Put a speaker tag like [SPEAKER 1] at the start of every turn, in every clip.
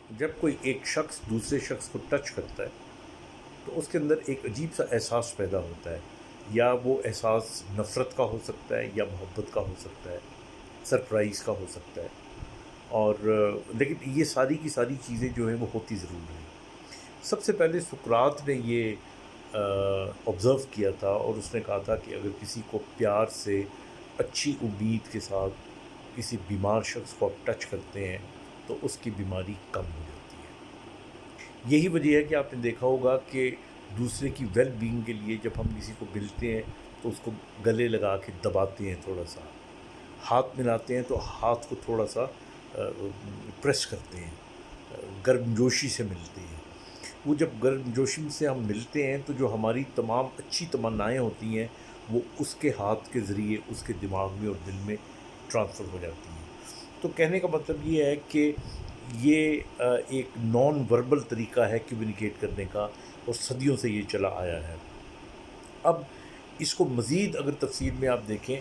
[SPEAKER 1] جب کوئی ایک شخص دوسرے شخص کو ٹچ کرتا ہے تو اس کے اندر ایک عجیب سا احساس پیدا ہوتا ہے. یا وہ احساس نفرت کا ہو سکتا ہے یا محبت کا ہو سکتا ہے, سرپرائز کا ہو سکتا ہے. اور لیکن یہ ساری کی ساری چیزیں جو ہیں وہ ہوتی ضرور ہیں. سب سے پہلے سقراط نے یہ آبزرو کیا تھا اور اس نے کہا تھا کہ اگر کسی کو پیار سے اچھی امید کے ساتھ کسی بیمار شخص کو آپ ٹچ کرتے ہیں تو اس کی بیماری کم ہو جاتی ہے. یہی وجہ ہے کہ آپ نے دیکھا ہوگا کہ دوسرے کی ویل بینگ کے لیے جب ہم کسی کو ملتے ہیں تو اس کو گلے لگا کے دباتے ہیں, تھوڑا سا ہاتھ ملاتے ہیں تو ہاتھ کو تھوڑا سا پریس کرتے ہیں, گرم جوشی سے ملتے ہیں. وہ جب گرم جوشی سے ہم ملتے ہیں تو جو ہماری تمام اچھی تمنائیں ہوتی ہیں وہ اس کے ہاتھ کے ذریعے اس کے دماغ میں اور دل میں ٹرانسفر ہو جاتی ہیں. تو کہنے کا مطلب یہ ہے کہ یہ ایک نان وربل طریقہ ہے کمیونیکیٹ کرنے کا, اور صدیوں سے یہ چلا آیا ہے. اب اس کو مزید اگر تفصیل میں آپ دیکھیں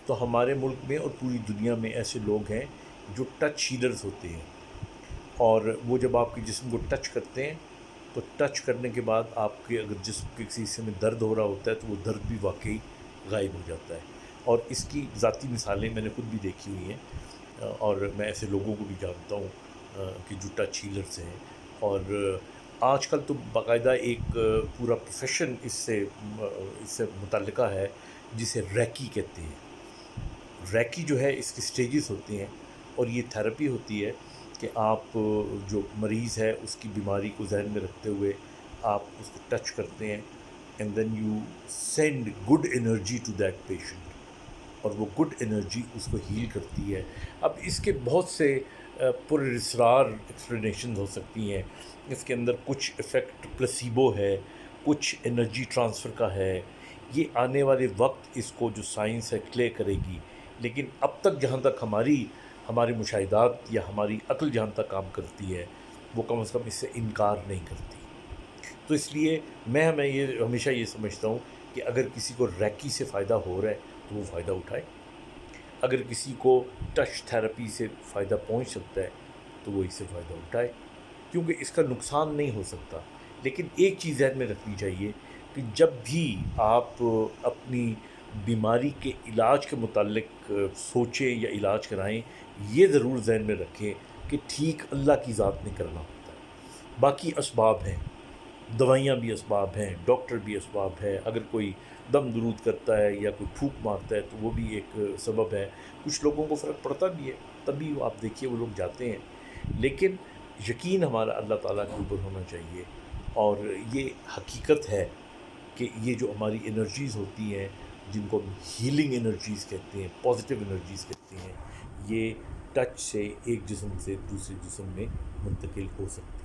[SPEAKER 1] تو ہمارے ملک میں اور پوری دنیا میں ایسے لوگ ہیں جو ٹچ ہیلرز ہوتے ہیں, اور وہ جب آپ کے جسم کو ٹچ کرتے ہیں تو ٹچ کرنے کے بعد آپ کے اگر جسم کے کسی حصے میں درد ہو رہا ہوتا ہے تو وہ درد بھی واقعی غائب ہو جاتا ہے. اور اس کی ذاتی مثالیں میں نے خود بھی دیکھی ہوئی ہیں, اور میں ایسے لوگوں کو بھی جانتا ہوں کہ جو ٹچ ہیلرز ہیں. اور آج کل تو باقاعدہ ایک پورا پروفیشن اس سے متعلقہ ہے جسے ریکی کہتے ہیں. ریکی جو ہے اس کی سٹیجز ہوتی ہیں, اور یہ تھیراپی ہوتی ہے کہ آپ جو مریض ہے اس کی بیماری کو ذہن میں رکھتے ہوئے آپ اس کو ٹچ کرتے ہیں, and then you send good energy to that patient, اور وہ گڈ انرجی اس کو ہیل کرتی ہے. اب اس کے بہت سے پر اسرار ایکسپلینیشنز ہو سکتی ہیں. اس کے اندر کچھ افیکٹ پلسیبو ہے, کچھ انرجی ٹرانسفر کا ہے. یہ آنے والے وقت اس کو جو سائنس ہے کلے کرے گی, لیکن اب تک جہاں تک ہمارے مشاہدات یا ہماری عقل جہاں تک کام کرتی ہے وہ کم از کم اس سے انکار نہیں کرتی. تو اس لیے میں یہ ہمیشہ یہ سمجھتا ہوں کہ اگر کسی کو ریکی سے فائدہ ہو رہا ہے تو وہ فائدہ اٹھائے. اگر کسی کو ٹچ تھیراپی سے فائدہ پہنچ سکتا ہے تو وہ اس سے فائدہ اٹھائے, کیونکہ اس کا نقصان نہیں ہو سکتا. لیکن ایک چیز ذہن میں رکھنی چاہیے کہ جب بھی آپ اپنی بیماری کے علاج کے متعلق سوچیں یا علاج کرائیں, یہ ضرور ذہن میں رکھیں کہ ٹھیک اللہ کی ذات نے کرنا ہوتا ہے. باقی اسباب ہیں, دوائیاں بھی اسباب ہیں, ڈاکٹر بھی اسباب ہے. اگر کوئی دم درود کرتا ہے یا کوئی پھونک مارتا ہے تو وہ بھی ایک سبب ہے. کچھ لوگوں کو فرق پڑتا بھی ہے, تبھی آپ دیکھیے وہ لوگ جاتے ہیں. لیکن یقین ہمارا اللہ تعالیٰ کے اوپر ہونا چاہیے, اور یہ حقیقت ہے کہ یہ جو ہماری انرجیز ہوتی ہیں جن کو ہم ہیلنگ انرجیز کہتے ہیں, پازیٹیو انرجیز کہتے ہیں, یہ ٹچ سے ایک جسم سے دوسرے جسم میں منتقل ہو سکتی ہیں.